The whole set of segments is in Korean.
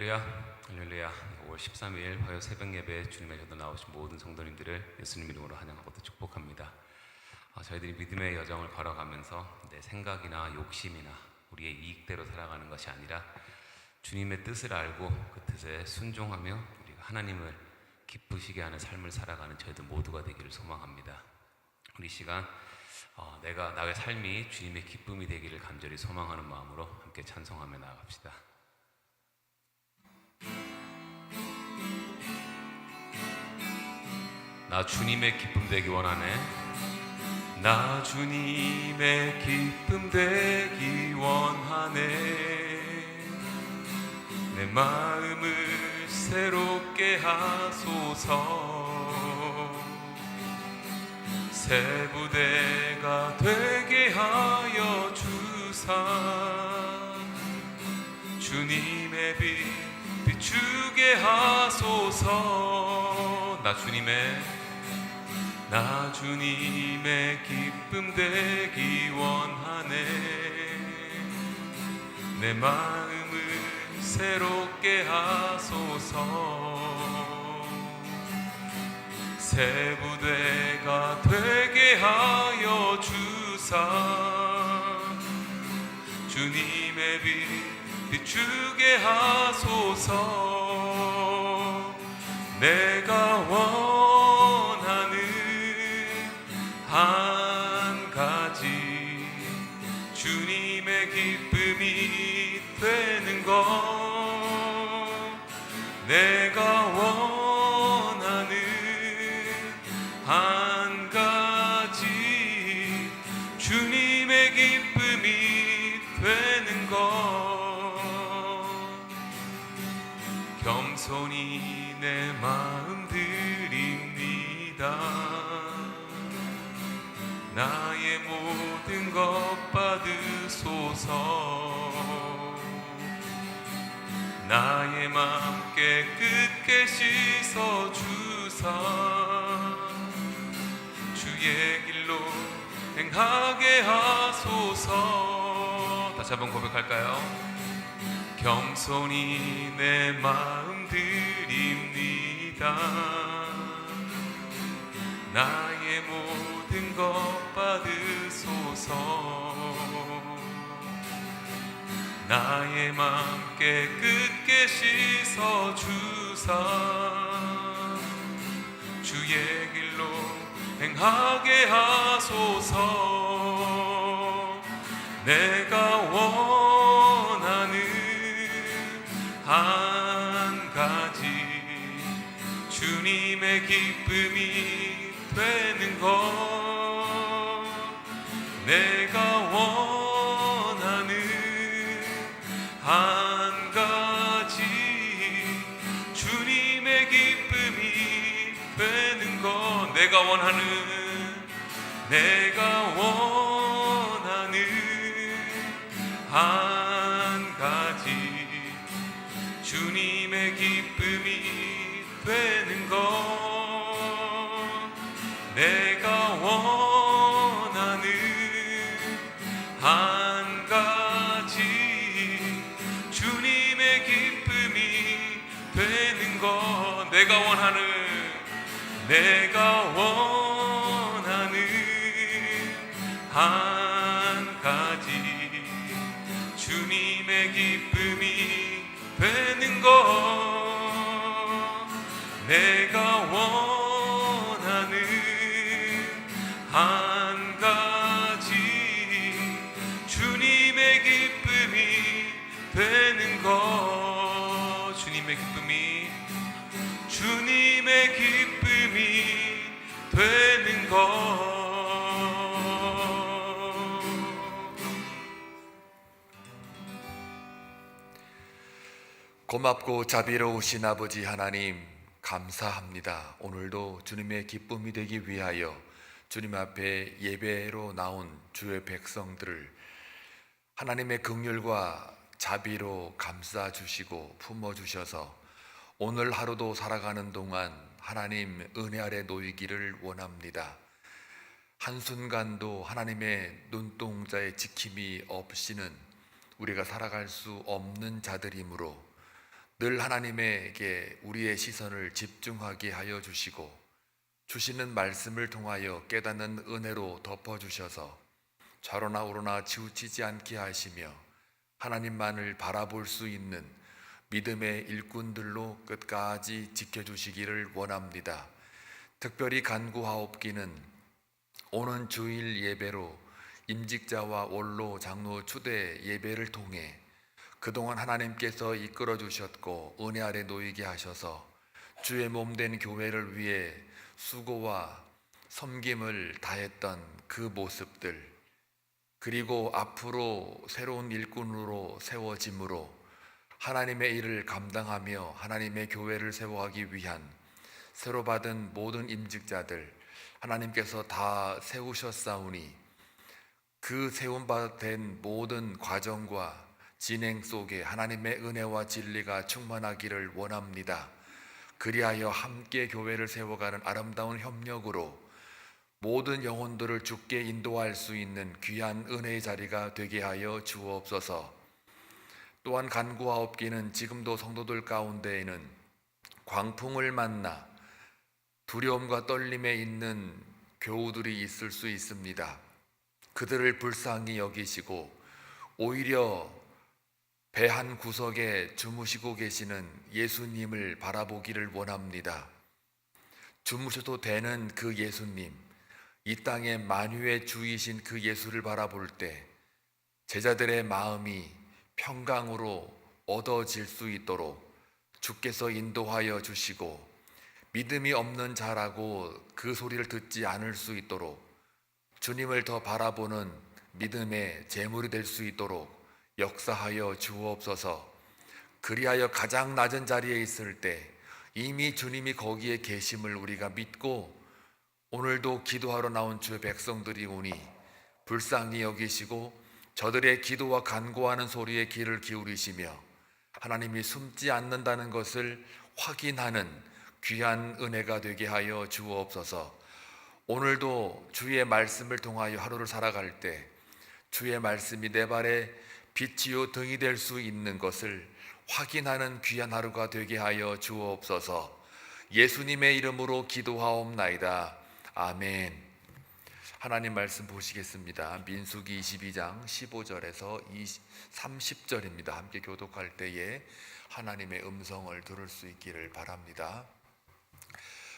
할렐루야. 5월 13일 화요 새벽 예배 주님의 전도 나오신 모든 성도님들을 예수님 이름으로 환영하고 또 축복합니다. 저희들이 믿음의 여정을 걸어가면서 내 생각이나 욕심이나 우리의 이익대로 살아가는 것이 아니라 주님의 뜻을 알고 그 뜻에 순종하며 우리가 하나님을 기쁘시게 하는 삶을 살아가는 저희들 모두가 되기를 소망합니다. 우리 시간 내가 나의 삶이 주님의 기쁨이 되기를 간절히 소망하는 마음으로 함께 찬송하며 나아갑시다. 나 주님의 기쁨 되기 원하네. 나 주님의 기쁨 되기 원하네. 내 마음을 새롭게 하소서. 새 부대가 되게 하여 주사. 주님의 빛 비추게 하소서. 나 주님의 기쁨 되기 원하네. 내 마음을 새롭게 하소서. 새 부대가 되게 하여 주사. 주님의 빛 비추게 하소서. 내가 원하는 한 가지 주님의 기쁨이 되는 것. 내가 원하는 한 가지 주님의 기쁨이 되는 것. 겸손히 내 마음 드립니다. 나의 모든 것 받으소서. 나의 맘 깨끗게 씻어주사. 주의 길로 행하게 하소서. 다시 한번 고백할까요? 겸손히 내 마음 드립니다. 나의 모든 것 받으소서. 나의 맘 깨끗게 씻어주사. 주의 길로 행하게 하소서. 내가 원하는 한 가지 주님의 기쁨이 되는 것. 내가 원하는 한 가지 주님의 기쁨이 되는 것. 내가 원하는 한 가지 주님의 기쁨이 되는 것. 내가 원하는 한 가지 주님의 기쁨이 되는 것. 내가 원하는 한 가지 주님의 기쁨이 되는 것. 내가 원하는 한 가지 주님의 기쁨이 되는 것. 주님의 기쁨이 되는 것. 고맙고 자비로우신 아버지 하나님, 감사합니다. 오늘도 주님의 기쁨이 되기 위하여 주님 앞에 예배로 나온 주의 백성들을 하나님의 긍휼과 자비로 감싸 주시고 품어 주셔서 오늘 하루도 살아가는 동안 하나님 은혜 아래 놓이기를 원합니다. 한순간도 하나님의 눈동자의 지킴이 없이는 우리가 살아갈 수 없는 자들이므로 늘 하나님에게 우리의 시선을 집중하게 하여 주시고 주시는 말씀을 통하여 깨닫는 은혜로 덮어주셔서 좌로나 우로나 치우치지 않게 하시며 하나님만을 바라볼 수 있는 믿음의 일꾼들로 끝까지 지켜주시기를 원합니다. 특별히 간구하옵기는 오는 주일 예배로 임직자와 원로 장로 추대 예배를 통해 그동안 하나님께서 이끌어 주셨고 은혜 아래 놓이게 하셔서 주의 몸된 교회를 위해 수고와 섬김을 다했던 그 모습들, 그리고 앞으로 새로운 일꾼으로 세워짐으로 하나님의 일을 감당하며 하나님의 교회를 세워가기 위한 새로 받은 모든 임직자들 하나님께서 다 세우셨사오니 그 세움받은 모든 과정과 진행 속에 하나님의 은혜와 진리가 충만하기를 원합니다. 그리하여 함께 교회를 세워가는 아름다운 협력으로 모든 영혼들을 주께 인도할 수 있는 귀한 은혜의 자리가 되게 하여 주옵소서. 또한 간구하옵기는 지금도 성도들 가운데에는 광풍을 만나 두려움과 떨림에 있는 교우들이 있을 수 있습니다. 그들을 불쌍히 여기시고 오히려 배 한 구석에 주무시고 계시는 예수님을 바라보기를 원합니다. 주무셔도 되는 그 예수님, 이 땅의 만유의 주이신 그 예수를 바라볼 때 제자들의 마음이 평강으로 얻어질 수 있도록 주께서 인도하여 주시고 믿음이 없는 자라고 그 소리를 듣지 않을 수 있도록 주님을 더 바라보는 믿음의 제물이 될 수 있도록 역사하여 주옵소서. 그리하여 가장 낮은 자리에 있을 때 이미 주님이 거기에 계심을 우리가 믿고 오늘도 기도하러 나온 주의 백성들이 오니 불쌍히 여기시고 저들의 기도와 간구하는 소리에 귀를 기울이시며 하나님이 숨지 않는다는 것을 확인하는 귀한 은혜가 되게 하여 주옵소서. 오늘도 주의 말씀을 통하여 하루를 살아갈 때 주의 말씀이 내 발에 빛이요 등이 될 수 있는 것을 확인하는 귀한 하루가 되게 하여 주옵소서. 예수님의 이름으로 기도하옵나이다. 아멘. 하나님 말씀 보시겠습니다. 민수기 22장 15절에서 30절입니다. 함께 교독할 때에 하나님의 음성을 들을 수 있기를 바랍니다.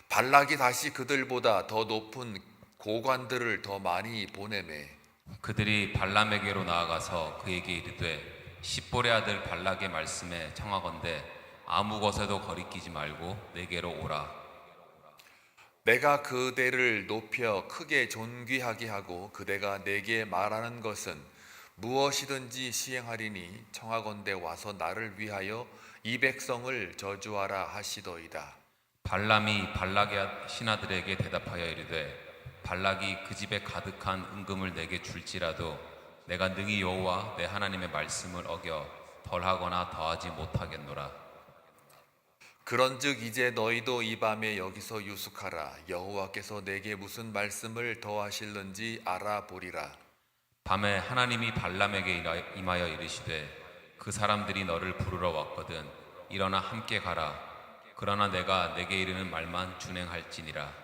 발락이 다시 그들보다 더 높은 고관들을 더 많이 보내매 그들이 발람에게로 나아가서 그에게 이르되 십볼의 아들 발락의 말씀에 청하건대 아무 것에도 거리끼지 말고 내게로 오라. 내가 그대를 높여 크게 존귀하게 하고 그대가 내게 말하는 것은 무엇이든지 시행하리니 청하건대 와서 나를 위하여 이 백성을 저주하라 하시더이다. 발람이 발락의 신하들에게 대답하여 이르되 발락이 그 집에 가득한 은금을 내게 줄지라도 내가 능히 여호와 내 하나님의 말씀을 어겨 덜하거나 더하지 못하겠노라. 그런즉 이제 너희도 이 밤에 여기서 유숙하라. 여호와께서 내게 무슨 말씀을 더하실는지 알아보리라. 밤에 하나님이 발람에게 임하여 이르시되 그 사람들이 너를 부르러 왔거든 일어나 함께 가라. 그러나 내가 내게 이르는 말만 준행할지니라.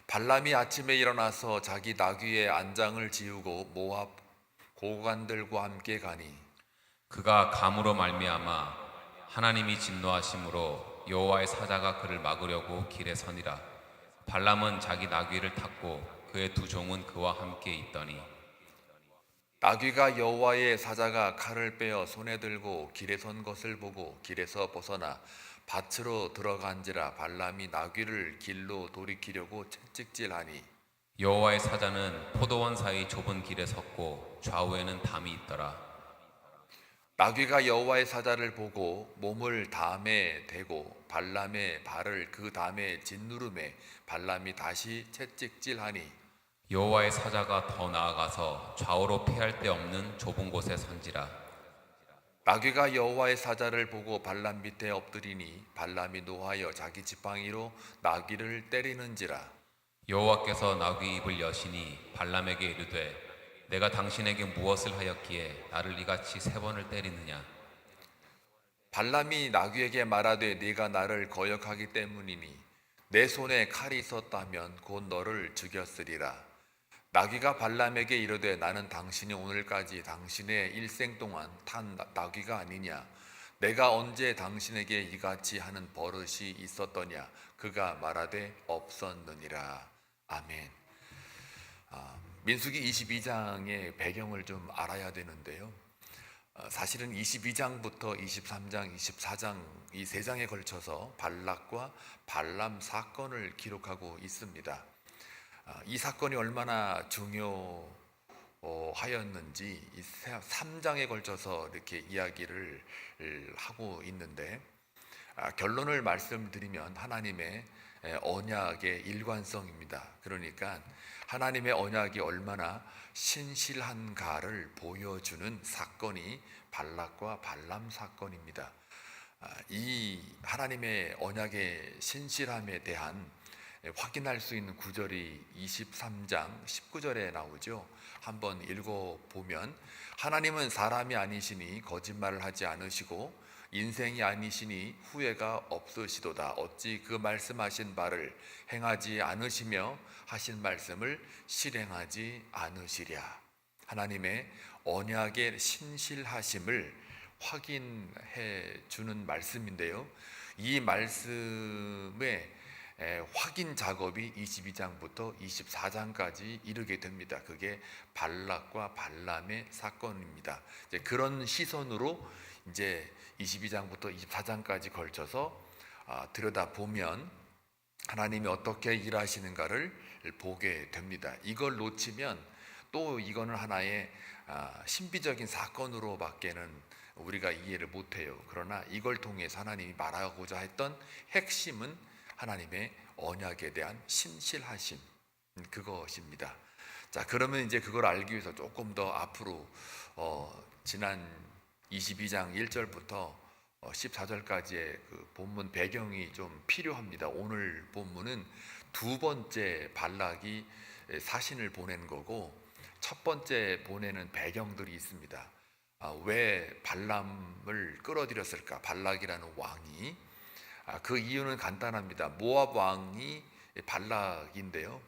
발람이 아침에 일어나서 자기 나귀의 안장을 지우고 모압 고관들과 함께 가니 그가 감으로 말미암아 하나님이 진노하심으로 여호와의 사자가 그를 막으려고 길에 서니라. 발람은 자기 나귀를 탔고 그의 두 종은 그와 함께 있더니 나귀가 여호와의 사자가 칼을 빼어 손에 들고 길에 선 것을 보고 길에서 벗어나 밭으로 들어간지라. 발람이 나귀를 길로 돌이키려고 채찍질하니 여호와의 사자는 포도원 사이 좁은 길에 섰고 좌우에는 담이 있더라. 나귀가 여호와의 사자를 보고 몸을 담에 대고 발람의 발을 그 담에 짓누르매 발람이 다시 채찍질하니 여호와의 사자가 더 나아가서 좌우로 피할 데 없는 좁은 곳에 선지라. 나귀가 여호와의 사자를 보고 발람 밑에 엎드리니 발람이 노하여 자기 지팡이로 나귀를 때리는지라. 여호와께서 나귀 입을 여시니 발람에게 이르되 내가 당신에게 무엇을 하였기에 나를 이같이 세 번을 때리느냐. 발람이 나귀에게 말하되 네가 나를 거역하기 때문이니 내 손에 칼이 있었다면 곧 너를 죽였으리라. 나귀가 발람에게 이르되 나는 당신이 오늘까지 당신의 일생 동안 탄 나귀가 아니냐. 내가 언제 당신에게 이같이 하는 버릇이 있었더냐. 그가 말하되 없었느니라. 아멘. 민수기 22장의 배경을 좀 알아야 되는데요. 사실은 22장부터 23장, 24장 이 세 장에 걸쳐서 발락과 발람 사건을 기록하고 있습니다. 이 사건이 얼마나 중요하였는지 이 3장에 걸쳐서 이렇게 이야기를 하고 있는데, 결론을 말씀드리면 하나님의 언약의 일관성입니다. 그러니까 하나님의 언약이 얼마나 신실한가를 보여주는 사건이 발락과 발람 사건입니다. 이 하나님의 언약의 신실함에 대한 확인할 수 있는 구절이 23장 19절에 나오죠. 한번 읽어보면 하나님은 사람이 아니시니 거짓말을 하지 않으시고 인생이 아니시니 후회가 없으시도다. 어찌 그 말씀하신 바를 행하지 않으시며 하신 말씀을 실행하지 않으시랴. 하나님의 언약의 신실하심을 확인해 주는 말씀인데요. 이 말씀의 확인 작업이 22장부터 24장까지 이르게 됩니다. 그게 발락과 발람의 사건입니다. 이제 그런 시선으로 이제 22장부터 24장까지 걸쳐서 들여다보면 하나님이 어떻게 일하시는가를 보게 됩니다. 이걸 놓치면 또 이거는 하나의 신비적인 사건으로밖에는 우리가 이해를 못해요. 그러나 이걸 통해서 하나님이 말하고자 했던 핵심은 하나님의 언약에 대한 신실하심, 그것입니다. 자, 그러면 이제 그걸 알기 위해서 조금 더 앞으로 지난 22장 1절부터 14절까지의 그 본문 배경이 좀 필요합니다. 오늘 본문은 두 번째 발락이 사신을 보낸 거고 첫 번째 보내는 배경들이 있습니다. 왜 발람을 끌어들였을까? 발락이라는 왕이. 그 이유는 간단합니다. 모압 왕이 발락인데요.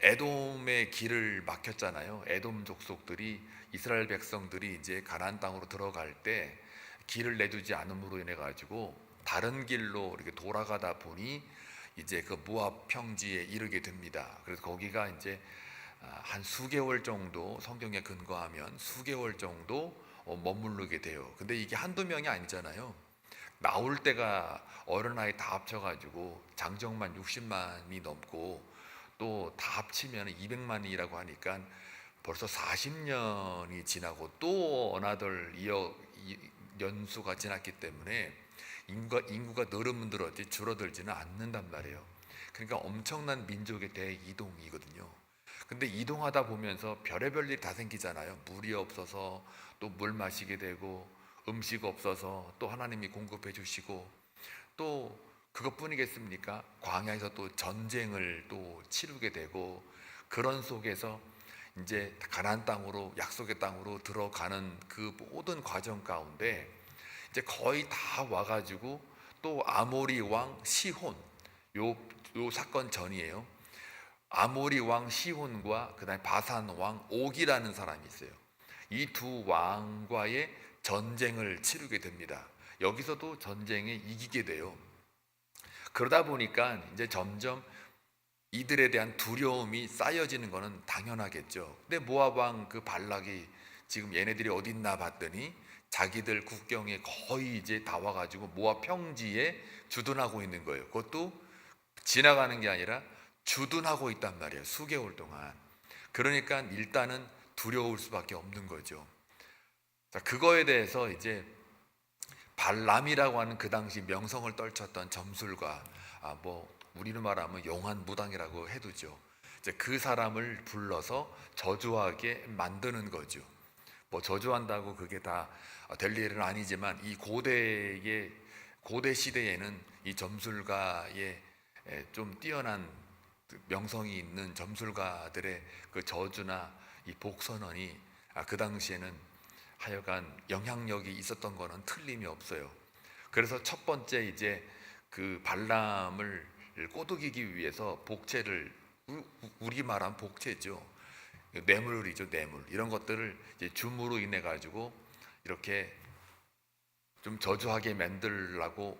에돔의 길을 막혔잖아요. 에돔 족속들이 이스라엘 백성들이 이제 가나안 땅으로 들어갈 때 길을 내주지 않음으로 인해 가지고 다른 길로 이렇게 돌아가다 보니 이제 그 모압 평지에 이르게 됩니다. 그래서 거기가 이제 한 수개월 정도, 성경에 근거하면 수개월 정도 머무르게 돼요. 근데 이게 한두 명이 아니잖아요. 나올 때가 어린아이 다 합쳐가지고 장정만 60만이 넘고 또 다 합치면 200만이라고 하니까 벌써 40년이 지나고 또 어나덜 연수가 지났기 때문에 인구가 늘어들었지 줄어들지는 않는단 말이에요. 그러니까 엄청난 민족의 대이동이거든요. 근데 이동하다 보면서 별의별 일이 다 생기잖아요. 물이 없어서 또 물 마시게 되고, 음식 없어서 또 하나님이 공급해 주시고, 또 그것뿐이겠습니까? 광야에서 또 전쟁을 또 치르게 되고, 그런 속에서 이제 가나안 땅으로, 약속의 땅으로 들어가는 그 모든 과정 가운데 이제 거의 다 와가지고 또 아모리 왕 시혼, 요 사건 전이에요. 아모리 왕 시혼과 그다음에 바산 왕 옥이라는 사람이 있어요. 이 두 왕과의 전쟁을 치르게 됩니다. 여기서도 전쟁에 이기게 돼요. 그러다 보니까 이제 점점 이들에 대한 두려움이 쌓여지는 것은 당연하겠죠. 근데 모압 왕 그 발락이 지금 얘네들이 어디 있나 봤더니 자기들 국경에 거의 이제 다 와가지고 모압 평지에 주둔하고 있는 거예요. 그것도 지나가는 게 아니라 주둔하고 있단 말이에요. 수개월 동안. 그러니까 일단은 두려울 수밖에 없는 거죠. 자, 그거에 대해서 이제 발람이라고 하는 그 당시 명성을 떨쳤던 점술가, 우리로 말하면 용한 무당이라고 해두죠. 이제 그 사람을 불러서 저주하게 만드는 거죠. 저주한다고 그게 다 될 일은 아니지만 이 고대 시대에는 이 점술가의 좀 뛰어난 명성이 있는 점술가들의 그 저주나 이 복선언이 그 당시에는 하여간 영향력이 있었던 거는 틀림이 없어요. 그래서 첫 번째 이제 그 발람을 꼬드기기 위해서 복제를, 우리 말한 복제죠. 뇌물이죠, 뇌물. 이런 것들을 이제 줌으로 인해 가지고 이렇게 좀 저주하게 만들라고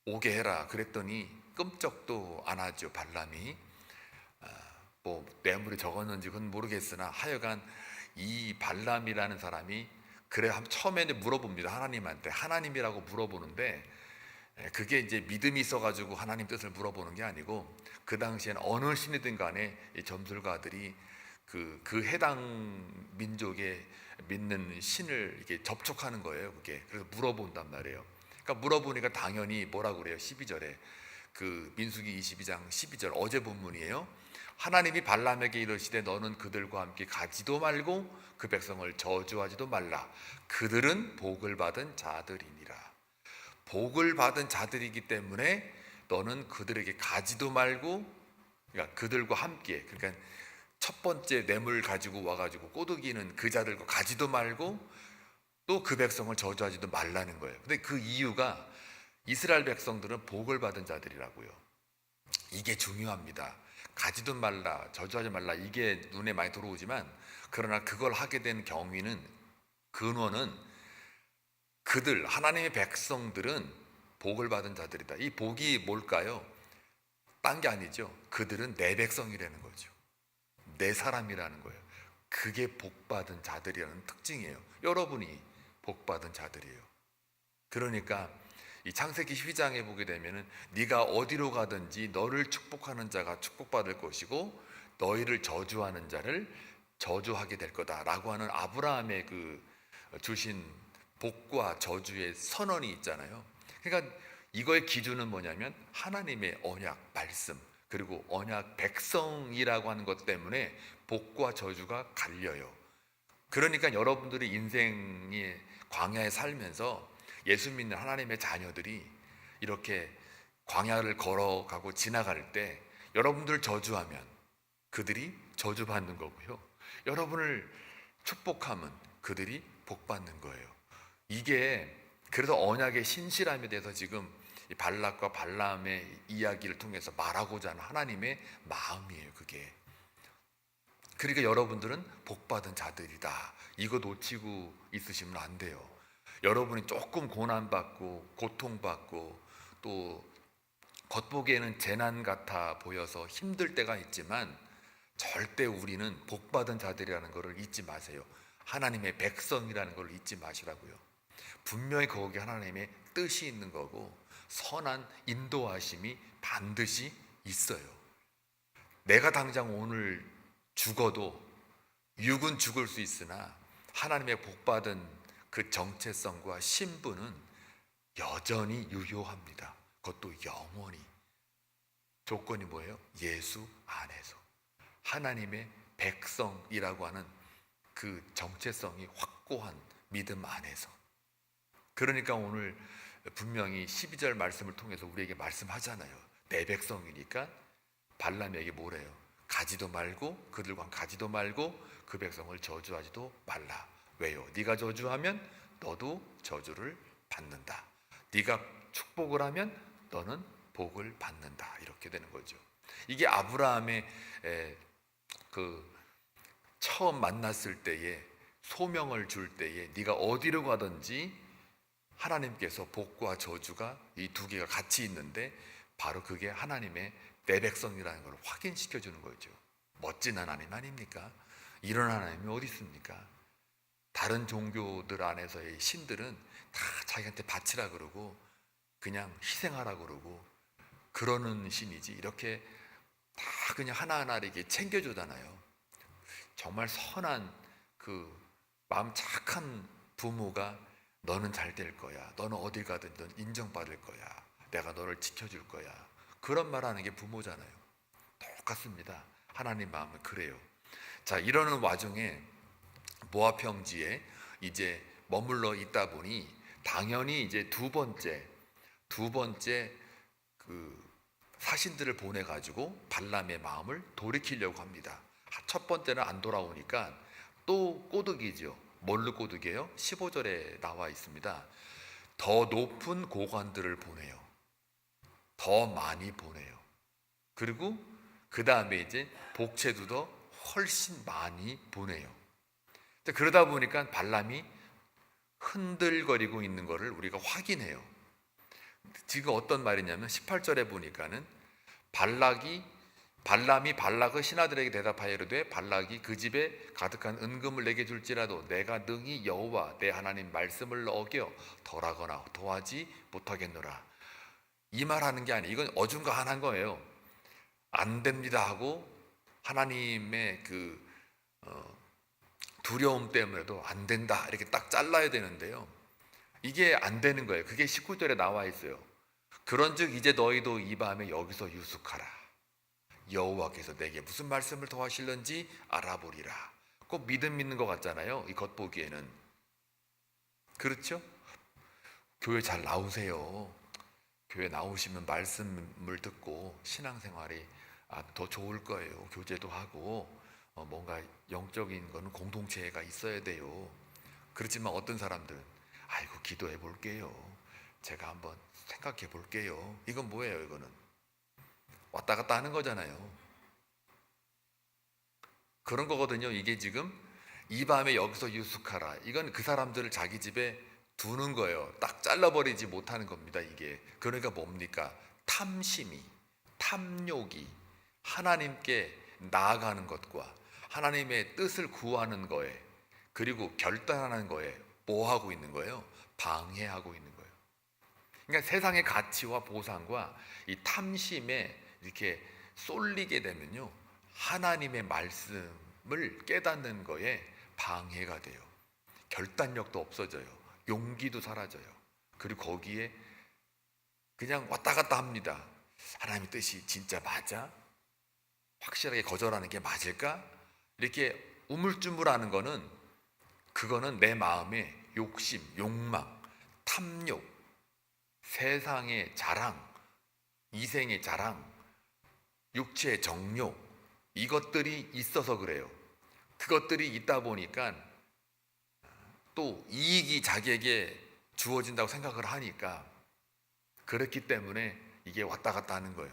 오게 해라 그랬더니 끔찍도 안 하죠, 발람이. 뭐 뇌물이 적었는지 그건 모르겠으나 하여간 이 발람이라는 사람이 그래 처음에 물어봅니다. 하나님한테 하나님이라고 물어보는데, 그게 이제 믿음이 있어가지고 하나님 뜻을 물어보는 게 아니고, 그 당시엔 어느 신이든 간에 이 점술가들이 그 해당 민족의 믿는 신을 이렇게 접촉하는 거예요. 그게 그래서 물어본단 말이에요. 그러니까 물어보니까 당연히 뭐라고 그래요? 12절에 그 민수기 22장 12절 어제 본문이에요. 하나님이 발람에게 이르시되 너는 그들과 함께 가지도 말고 그 백성을 저주하지도 말라. 그들은 복을 받은 자들이니라. 복을 받은 자들이기 때문에 너는 그들에게 가지도 말고, 그러니까 그들과 함께, 그러니까 첫 번째 뇌물 가지고 와가지고 꼬드기는 그 자들과 가지도 말고 또 그 백성을 저주하지도 말라는 거예요. 근데 그 이유가 이스라엘 백성들은 복을 받은 자들이라고요. 이게 중요합니다. 가지도 말라, 저주하지 말라, 이게 눈에 많이 들어오지만, 그러나 그걸 하게 된 근원은 그들, 하나님의 백성들은 복을 받은 자들이다. 이 복이 뭘까요? 딴 게 아니죠. 그들은 내 백성이라는 거죠. 내 사람이라는 거예요. 그게 복받은 자들이라는 특징이에요. 여러분이 복받은 자들이에요. 그러니까 이 창세기 12장에 보게 되면은 네가 어디로 가든지 너를 축복하는 자가 축복받을 것이고 너희를 저주하는 자를 저주하게 될 거다라고 하는 아브라함의 그 주신 복과 저주의 선언이 있잖아요. 그러니까 이거의 기준은 뭐냐면 하나님의 언약 말씀, 그리고 언약 백성이라고 하는 것 때문에 복과 저주가 갈려요. 그러니까 여러분들이 인생의 광야에 살면서 예수 믿는 하나님의 자녀들이 이렇게 광야를 걸어가고 지나갈 때 여러분들 저주하면 그들이 저주받는 거고요. 여러분을 축복하면 그들이 복받는 거예요. 이게 그래서 언약의 신실함에 대해서 지금 이 발락과 발람의 이야기를 통해서 말하고자 하는 하나님의 마음이에요. 그게. 그러니까 여러분들은 복받은 자들이다. 이거 놓치고 있으시면 안 돼요. 여러분이 조금 고난받고 고통받고 또 겉보기에는 재난 같아 보여서 힘들 때가 있지만 절대 우리는 복받은 자들이라는 것을 잊지 마세요. 하나님의 백성이라는 것을 잊지 마시라고요. 분명히 거기에 하나님의 뜻이 있는 거고 선한 인도하심이 반드시 있어요. 내가 당장 오늘 죽어도 육은 죽을 수 있으나 하나님의 복받은 그 정체성과 신분은 여전히 유효합니다. 그것도 영원히. 조건이 뭐예요? 예수 안에서 하나님의 백성이라고 하는 그 정체성이 확고한 믿음 안에서. 그러니까 오늘 분명히 12절 말씀을 통해서 우리에게 말씀하잖아요. 내 백성이니까 발람에게 뭐래요? 가지도 말고 그들과 가지도 말고 그 백성을 저주하지도 말라. 왜요? 네가 저주하면 너도 저주를 받는다. 네가 축복을 하면 너는 복을 받는다. 이렇게 되는 거죠. 이게 아브라함의 그 처음 만났을 때에 소명을 줄 때에 네가 어디로 가든지 하나님께서 복과 저주가 이 두 개가 같이 있는데 바로 그게 하나님의 내 백성이라는 걸 확인시켜 주는 거죠. 멋진 하나님 아닙니까? 이런 하나님이 어디 있습니까? 다른 종교들 안에서의 신들은 다 자기한테 바치라 그러고 그냥 희생하라 그러고 그러는 신이지, 이렇게 다 그냥 하나하나를 이렇게 챙겨주잖아요. 정말 선한 그 마음 착한 부모가 너는 잘 될 거야, 너는 어딜 가든 넌 인정받을 거야, 내가 너를 지켜줄 거야, 그런 말하는 게 부모잖아요. 똑같습니다. 하나님 마음은 그래요. 자, 이러는 와중에 모압 평지에 이제 머물러 있다 보니 당연히 이제 두 번째 그 사신들을 보내 가지고 발람의 마음을 돌이키려고 합니다. 첫 번째는 안 돌아오니까 또 꼬드기죠. 뭘로 꼬드겨요? 15절에 나와 있습니다. 더 높은 고관들을 보내요. 더 많이 보내요. 그리고 그 다음에 이제 복채도 더 훨씬 많이 보내요. 그러다 보니까 발람이 흔들거리고 있는 것을 우리가 확인해요. 지금 어떤 말이냐면 18절에 보니까는 발람이 발락의 신하들에게 대답하여 이르되 발락이 그 집에 가득한 은금을 내게 줄지라도 내가 능히 여호와 내 하나님 말씀을 어겨 덜하거나 도하지 못하겠노라. 이 말하는 게 아니에요. 이건 어중간한 거예요. 안 됩니다 하고 하나님의 두려움 때문에도 안 된다 이렇게 딱 잘라야 되는데요. 이게 안 되는 거예요. 그게 19절에 나와 있어요. 그런즉 이제 너희도 이 밤에 여기서 유숙하라. 여호와께서 내게 무슨 말씀을 더하실는지 알아보리라. 꼭 믿음 있는 것 같잖아요. 이 겉보기에는. 그렇죠? 교회 잘 나오세요. 교회 나오시면 말씀을 듣고 신앙생활이 더 좋을 거예요. 교제도 하고 뭔가 영적인 거는 공동체가 있어야 돼요. 그렇지만 어떤 사람들은 아이고 기도해 볼게요. 제가 한번 생각해 볼게요. 이건 뭐예요? 이거는 왔다 갔다 하는 거잖아요. 그런 거거든요. 이게 지금 이 밤에 여기서 유숙하라. 이건 그 사람들을 자기 집에 두는 거예요. 딱 잘라버리지 못하는 겁니다. 이게 그러니까 뭡니까? 탐심이, 탐욕이 하나님께 나아가는 것과 하나님의 뜻을 구하는 거에 그리고 결단하는 거에 뭐 하고 있는 거예요? 방해하고 있는 거예요. 그러니까 세상의 가치와 보상과 이 탐심에 이렇게 쏠리게 되면요, 하나님의 말씀을 깨닫는 거에 방해가 돼요. 결단력도 없어져요. 용기도 사라져요. 그리고 거기에 그냥 왔다 갔다 합니다. 하나님의 뜻이 진짜 맞아? 확실하게 거절하는 게 맞을까? 이렇게 우물쭈물하는 거는 그거는 내 마음의 욕심, 욕망, 탐욕, 세상의 자랑, 이생의 자랑, 육체의 정욕 이것들이 있어서 그래요. 그것들이 있다 보니까 또 이익이 자기에게 주어진다고 생각을 하니까 그렇기 때문에 이게 왔다 갔다 하는 거예요.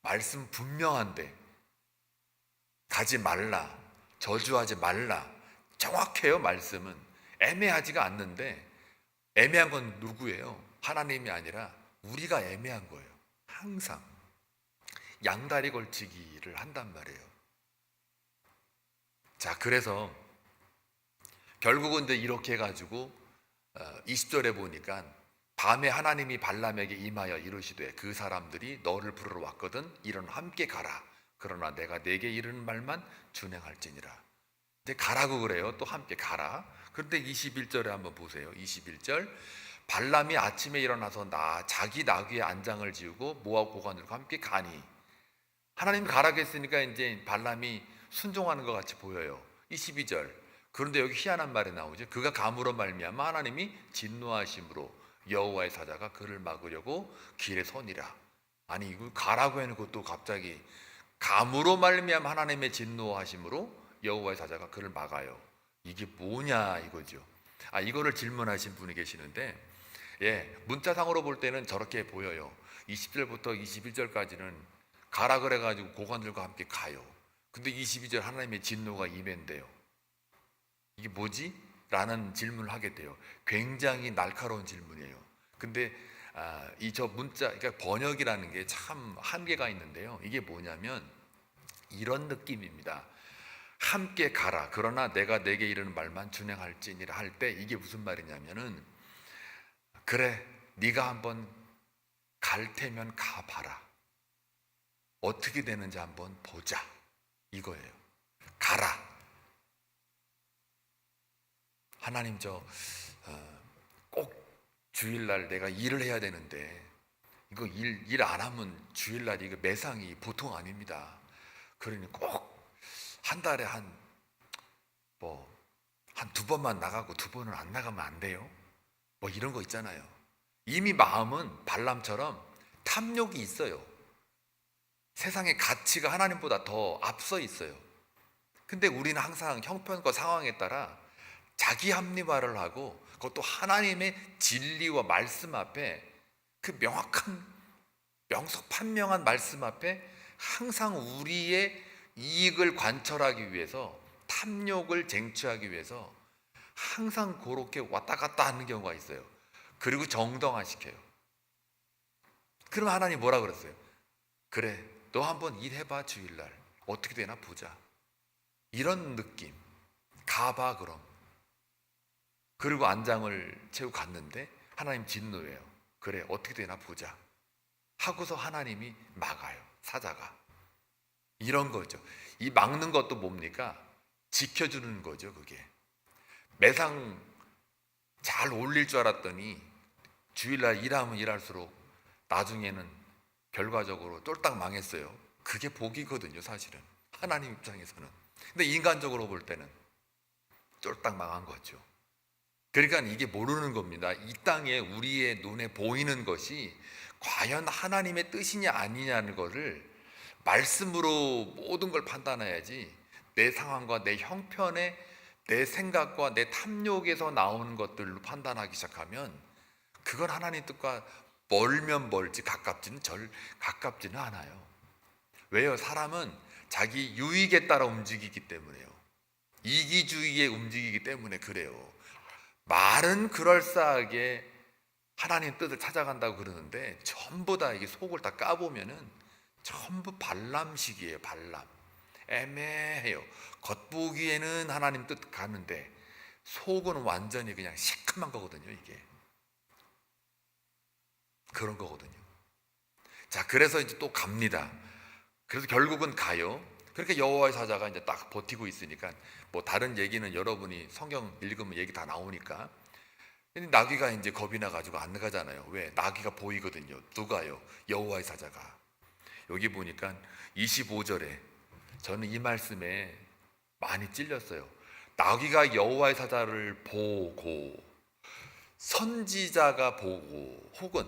말씀 분명한데 가지 말라, 저주하지 말라. 정확해요. 말씀은 애매하지가 않는데 애매한 건 누구예요? 하나님이 아니라 우리가 애매한 거예요. 항상 양다리 걸치기를 한단 말이에요. 자, 그래서 결국은 이제 이렇게 해가지고 20절에 보니까 밤에 하나님이 발람에게 임하여 이르시되 그 사람들이 너를 부르러 왔거든 일어나 함께 가라. 그러나 내가 내게 이르는 말만 준행할지니라. 이제 가라고 그래요. 또 함께 가라. 그런데 21절에 한번 보세요. 21절 발람이 아침에 일어나서 자기 나귀의 안장을 지우고 모압 고관들과 함께 가니 하나님이 가라고 했으니까 이제 발람이 순종하는 것 같이 보여요. 22절 그런데 여기 희한한 말이 나오죠. 그가 감으로 말미암아 하나님이 진노하심으로 여호와의 사자가 그를 막으려고 길에 서니라. 아니 이거 가라고 해놓고 또 갑자기 감으로 말미암아 하나님의 진노하심으로 여호와의 사자가 그를 막아요. 이게 뭐냐 이거죠. 이거를 질문하신 분이 계시는데 문자상으로 볼 때는 저렇게 보여요. 20절부터 21절까지는 가라 그래가지고 고관들과 함께 가요. 근데 22절 하나님의 진노가 임한대요. 이게 뭐지? 라는 질문을 하게 돼요. 굉장히 날카로운 질문이에요. 근데 저 문자, 그러니까 번역이라는 게 참 한계가 있는데요. 이게 뭐냐면 이런 느낌입니다. 함께 가라. 그러나 내가 내게 이르는 말만 준행할지니라 할 때 이게 무슨 말이냐면은 그래, 네가 한번 갈 테면 가봐라. 어떻게 되는지 한번 보자. 이거예요. 가라. 하나님 꼭 주일날 내가 일을 해야 되는데 이거 일 안 하면 주일날 이거 매상이 보통 아닙니다. 그러니 꼭 한 달에 한 두 번만 나가고 두 번은 안 나가면 안 돼요. 이런 거 있잖아요. 이미 마음은 발람처럼 탐욕이 있어요. 세상의 가치가 하나님보다 더 앞서 있어요. 근데 우리는 항상 형편과 상황에 따라 자기 합리화를 하고 그것도 하나님의 진리와 말씀 앞에, 그 명확한 명석판명한 말씀 앞에 항상 우리의 이익을 관철하기 위해서, 탐욕을 쟁취하기 위해서 항상 그렇게 왔다 갔다 하는 경우가 있어요. 그리고 정당화시켜요. 그럼 하나님 뭐라 그랬어요? 그래, 너 한번 일해봐. 주일날 어떻게 되나 보자. 이런 느낌. 가봐 그럼. 그리고 안장을 채우고 갔는데 하나님 진노예요. 그래, 어떻게 되나 보자 하고서 하나님이 막아요. 사자가. 이런 거죠. 이 막는 것도 뭡니까? 지켜주는 거죠. 그게 매상 잘 올릴 줄 알았더니 주일날 일하면 일할수록 나중에는 결과적으로 쫄딱 망했어요. 그게 복이거든요, 사실은. 하나님 입장에서는. 근데 인간적으로 볼 때는 쫄딱 망한 거죠. 그러니까 이게 모르는 겁니다. 이 땅에 우리의 눈에 보이는 것이 과연 하나님의 뜻이냐 아니냐는 것을 말씀으로 모든 걸 판단해야지, 내 상황과 내 형편에, 내 생각과 내 탐욕에서 나오는 것들로 판단하기 시작하면 그건 하나님 뜻과 멀면 멀지 가깝지는 않아요. 왜요? 사람은 자기 유익에 따라 움직이기 때문에요. 이기주의에 움직이기 때문에 그래요. 말은 그럴싸하게 하나님 뜻을 찾아간다고 그러는데 전부 다 이게 속을 다 까보면은 전부 발람식이에요. 발람. 애매해요. 겉보기에는 하나님 뜻 가는데 속은 완전히 그냥 시커먼 거거든요. 이게 그런 거거든요. 자, 그래서 이제 또 갑니다. 그래서 결국은 가요. 그렇게 여호와의 사자가 이제 딱 버티고 있으니까, 뭐 다른 얘기는 여러분이 성경 읽으면 얘기 다 나오니까, 나귀가 이제 겁이 나가지고 안 나가잖아요. 왜? 나귀가 보이거든요. 누가요? 여호와의 사자가. 여기 보니까 25절에 저는 이 말씀에 많이 찔렸어요. 나귀가 여호와의 사자를 보고, 선지자가 보고, 혹은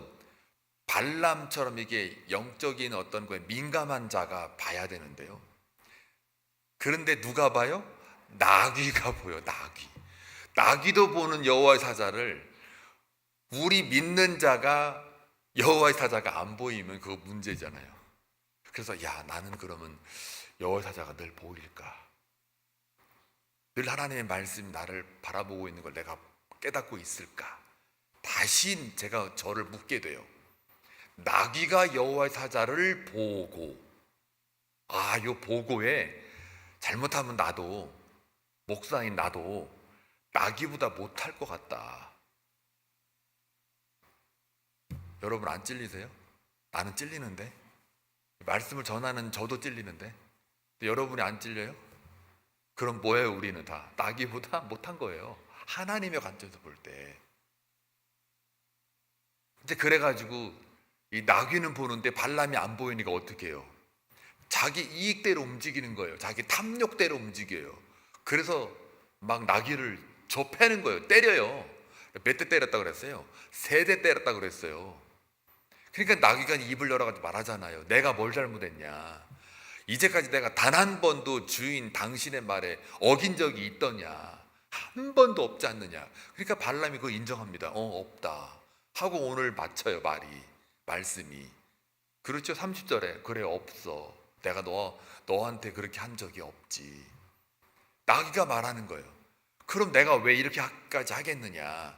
발람처럼 이게 영적인 어떤 거에 민감한 자가 봐야 되는데요. 그런데 누가 봐요? 나귀가 보여. 나귀도 보는 여호와의 사자를 우리 믿는 자가, 여호와의 사자가 안 보이면 그거 문제잖아요. 그래서 야, 나는 그러면 여호와의 사자가 늘 보일까? 늘 하나님의 말씀이 나를 바라보고 있는 걸 내가 깨닫고 있을까? 다시 제가 저를 묻게 돼요. 나귀가 여호와의 사자를 보고, 요 보고에 잘못하면 나도, 목사인 나도 나귀보다 못할 것 같다. 여러분 안 찔리세요? 나는 찔리는데, 말씀을 전하는 저도 찔리는데, 여러분이 안 찔려요? 그럼 뭐예요? 우리는 다 나귀보다 못한 거예요. 하나님의 관점에서 볼 때. 이제 그래가지고 이 나귀는 보는데 발람이 안 보이니까 어떻게 해요? 자기 이익대로 움직이는 거예요. 자기 탐욕대로 움직여요. 그래서 막 나귀를 좁혀는 거예요. 때려요. 몇 대 때렸다고 그랬어요? 3대 때렸다고 그랬어요. 그러니까 나귀가 입을 열어가지고 말하잖아요. 내가 뭘 잘못했냐? 이제까지 내가 단 한 번도 주인 당신의 말에 어긴 적이 있더냐? 한 번도 없지 않느냐? 그러니까 발람이 그거 인정합니다. 없다 하고 오늘 맞춰요. 말씀이. 그렇죠. 30절에 그래, 없어. 내가 너한테 그렇게 한 적이 없지. 나귀가 말하는 거예요. 그럼 내가 왜 이렇게까지 하겠느냐?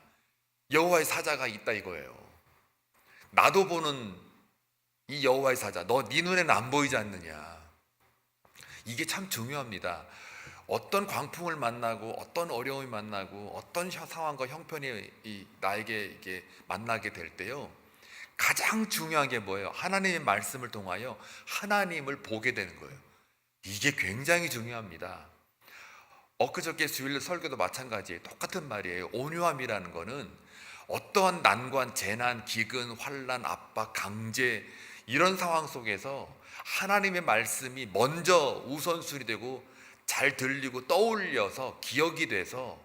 여호와의 사자가 있다 이거예요. 나도 보는 이 여호와의 사자, 네 눈에는 안 보이지 않느냐? 이게 참 중요합니다. 어떤 광풍을 만나고, 어떤 어려움이 만나고, 어떤 상황과 형편이 나에게 이게 만나게 될 때요, 가장 중요한 게 뭐예요? 하나님의 말씀을 통하여 하나님을 보게 되는 거예요. 이게 굉장히 중요합니다. 엊그저께 주일 설교도 마찬가지예요. 똑같은 말이에요. 온유함이라는 거는 어떠한 난관, 재난, 기근, 환난, 압박, 강제, 이런 상황 속에서 하나님의 말씀이 먼저 우선순위 되고 잘 들리고 떠올려서 기억이 돼서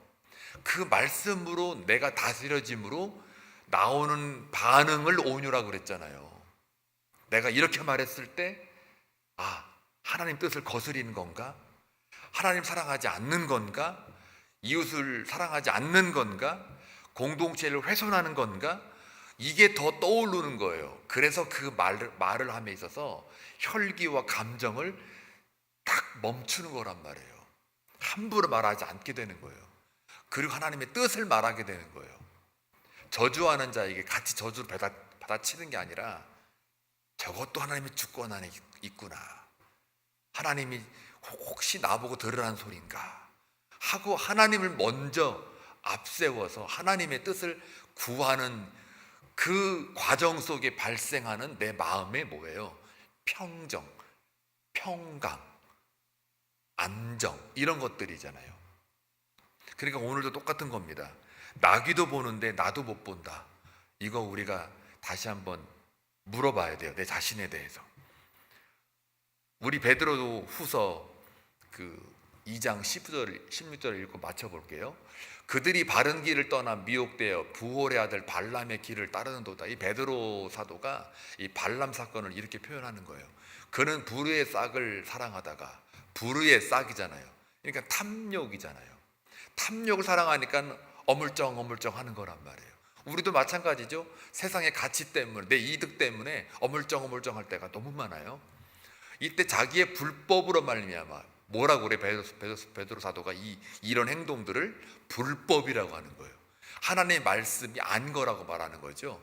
그 말씀으로 내가 다스려짐으로 나오는 반응을 온유라고 그랬잖아요. 내가 이렇게 말했을 때 하나님 뜻을 거스리는 건가? 하나님 사랑하지 않는 건가? 이웃을 사랑하지 않는 건가? 공동체를 훼손하는 건가? 이게 더 떠오르는 거예요. 그래서 그 말을 함에 있어서 혈기와 감정을 딱 멈추는 거란 말이에요. 함부로 말하지 않게 되는 거예요. 그리고 하나님의 뜻을 말하게 되는 거예요. 저주하는 자에게 같이 저주를 받아치는 게 아니라 저것도 하나님의 주권 안에 있구나. 하나님이 혹시 나보고 들으라는 소리인가 하고 하나님을 먼저 앞세워서 하나님의 뜻을 구하는 그 과정 속에 발생하는 내 마음의 뭐예요? 평정, 평강, 안정, 이런 것들이잖아요. 그러니까 오늘도 똑같은 겁니다. 나귀도 보는데 나도 못 본다. 이거 우리가 다시 한번 물어봐야 돼요. 내 자신에 대해서. 우리 베드로 후서 2장 16절을 읽고 맞춰볼게요. 그들이 바른 길을 떠나 미혹되어 부홀의 아들 발람의 길을 따르는도다. 이 베드로 사도가 이 발람 사건을 이렇게 표현하는 거예요. 그는 부르의 싹을 사랑하다가, 부르의 싹이잖아요. 그러니까 탐욕이잖아요. 탐욕을 사랑하니까 어물쩡 하는 거란 말이에요. 우리도 마찬가지죠. 세상의 가치 때문에, 내 이득 때문에 어물쩡 할 때가 너무 많아요. 이때 자기의 불법으로 말미암아 뭐라고 그래? 베드로 사도가 이런 행동들을 불법이라고 하는 거예요. 하나님의 말씀이 아닌 거라고 말하는 거죠.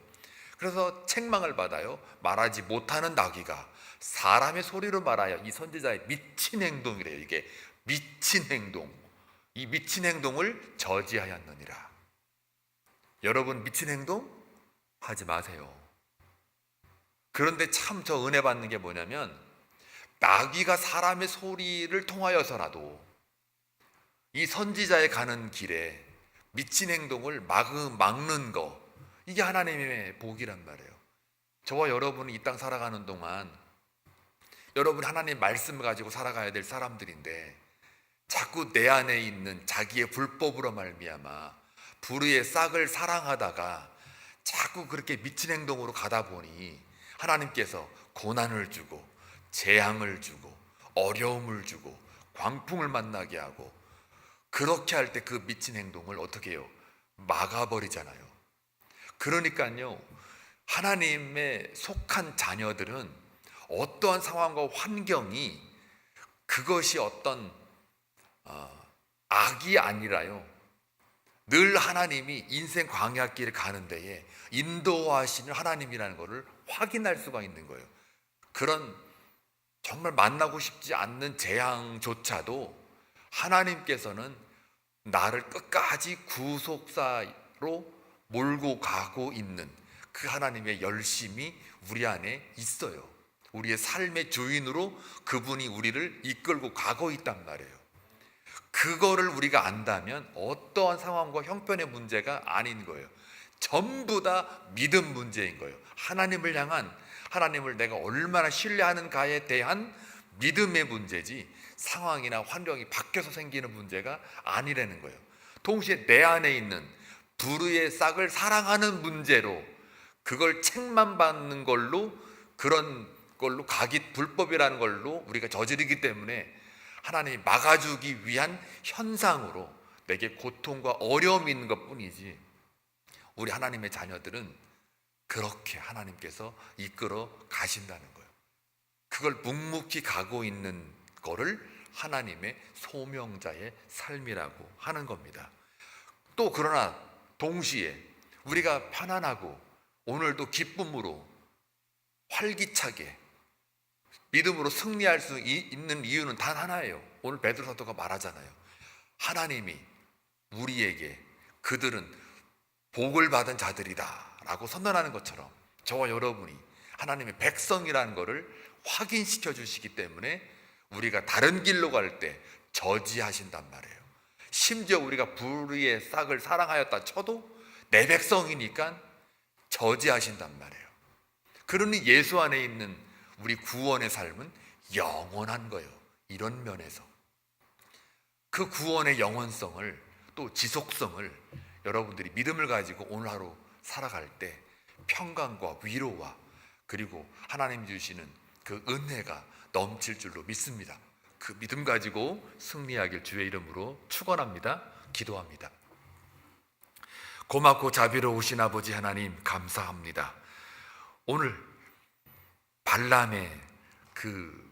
그래서 책망을 받아요. 말하지 못하는 나귀가 사람의 소리로 말하여 이 선지자의 미친 행동이래요. 이게 미친 행동. 이 미친 행동을 저지하였느니라. 여러분, 미친 행동 하지 마세요. 그런데 참 저 은혜 받는 게 뭐냐면, 나귀가 사람의 소리를 통하여서라도 이 선지자의 가는 길에 미친 행동을 막는 거, 이게 하나님의 복이란 말이에요. 저와 여러분이 이 땅 살아가는 동안 여러분 하나님의 말씀을 가지고 살아가야 될 사람들인데, 자꾸 내 안에 있는 자기의 불법으로 말미암아 불의의 싹을 사랑하다가 자꾸 그렇게 미친 행동으로 가다 보니 하나님께서 고난을 주고 재앙을 주고 어려움을 주고 광풍을 만나게 하고, 그렇게 할 때 그 미친 행동을 어떻게 해요? 막아버리잖아요. 그러니까요, 하나님의 속한 자녀들은 어떠한 상황과 환경이 그것이 어떤 악이 아니라요, 늘 하나님이 인생 광야길을 가는 데에 인도하시는 하나님이라는 것을 확인할 수가 있는 거예요. 그런 정말 만나고 싶지 않는 재앙조차도 하나님께서는 나를 끝까지 구속사로 몰고 가고 있는 그 하나님의 열심이 우리 안에 있어요. 우리의 삶의 주인으로 그분이 우리를 이끌고 가고 있단 말이에요. 그거를 우리가 안다면 어떠한 상황과 형편의 문제가 아닌 거예요. 전부 다 믿음 문제인 거예요. 하나님을 향한, 하나님을 내가 얼마나 신뢰하는가에 대한 믿음의 문제지 상황이나 환경이 바뀌어서 생기는 문제가 아니라는 거예요. 동시에 내 안에 있는 불의의 싹을 사랑하는 문제로 그걸 책만 받는 걸로, 그런 걸로 불법이라는 걸로 우리가 저지르기 때문에 하나님이 막아주기 위한 현상으로 내게 고통과 어려움이 있는 것뿐이지, 우리 하나님의 자녀들은 그렇게 하나님께서 이끌어 가신다는 거예요. 그걸 묵묵히 가고 있는 거를 하나님의 소명자의 삶이라고 하는 겁니다. 또 그러나 동시에 우리가 편안하고 오늘도 기쁨으로 활기차게 믿음으로 승리할 수 있는 이유는 단 하나예요. 오늘 베드로 사도가 말하잖아요. 하나님이 우리에게 그들은 복을 받은 자들이다 라고 선언하는 것처럼 저와 여러분이 하나님의 백성이라는 것을 확인시켜 주시기 때문에 우리가 다른 길로 갈 때 저지하신단 말이에요. 심지어 우리가 불의의 싹을 사랑하였다 쳐도 내 백성이니까 저지하신단 말이에요. 그러니 예수 안에 있는 우리 구원의 삶은 영원한 거예요. 이런 면에서 그 구원의 영원성을, 또 지속성을 여러분들이 믿음을 가지고 오늘 하루 살아갈 때 평강과 위로와 그리고 하나님 주시는 그 은혜가 넘칠 줄로 믿습니다. 그 믿음 가지고 승리하길 주의 이름으로 축원합니다. 기도합니다. 고맙고 자비로우신 아버지 하나님 감사합니다. 오늘 발람의 그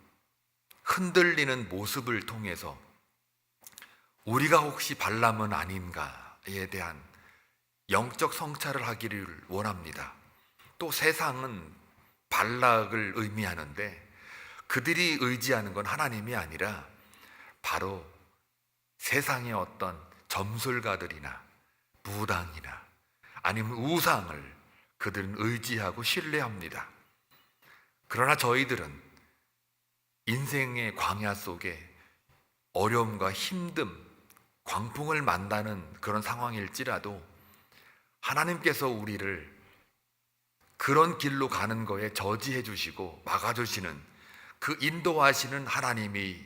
흔들리는 모습을 통해서 우리가 혹시 발람은 아닌가에 대한 영적 성찰을 하기를 원합니다. 또 세상은 발락을 의미하는데 그들이 의지하는 건 하나님이 아니라 바로 세상의 어떤 점술가들이나 무당이나 아니면 우상을 그들은 의지하고 신뢰합니다. 그러나 저희들은 인생의 광야 속에 어려움과 힘듦, 광풍을 만나는 그런 상황일지라도 하나님께서 우리를 그런 길로 가는 거에 저지해 주시고 막아주시는 그 인도하시는 하나님이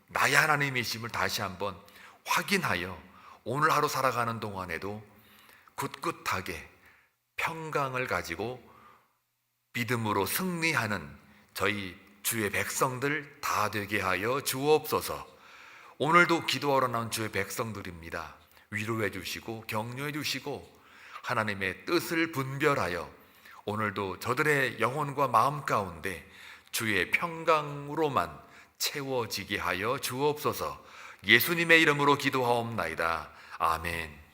나의 하나님이심을 다시 한번 확인하여 오늘 하루 살아가는 동안에도 굳굳하게 평강을 가지고 믿음으로 승리하는 저희 주의 백성들 다 되게 하여 주옵소서. 오늘도 기도하러 나온 주의 백성들입니다. 위로해 주시고 격려해 주시고 하나님의 뜻을 분별하여 오늘도 저들의 영혼과 마음 가운데 주의 평강으로만 채워지게 하여 주옵소서. 예수님의 이름으로 기도하옵나이다. 아멘.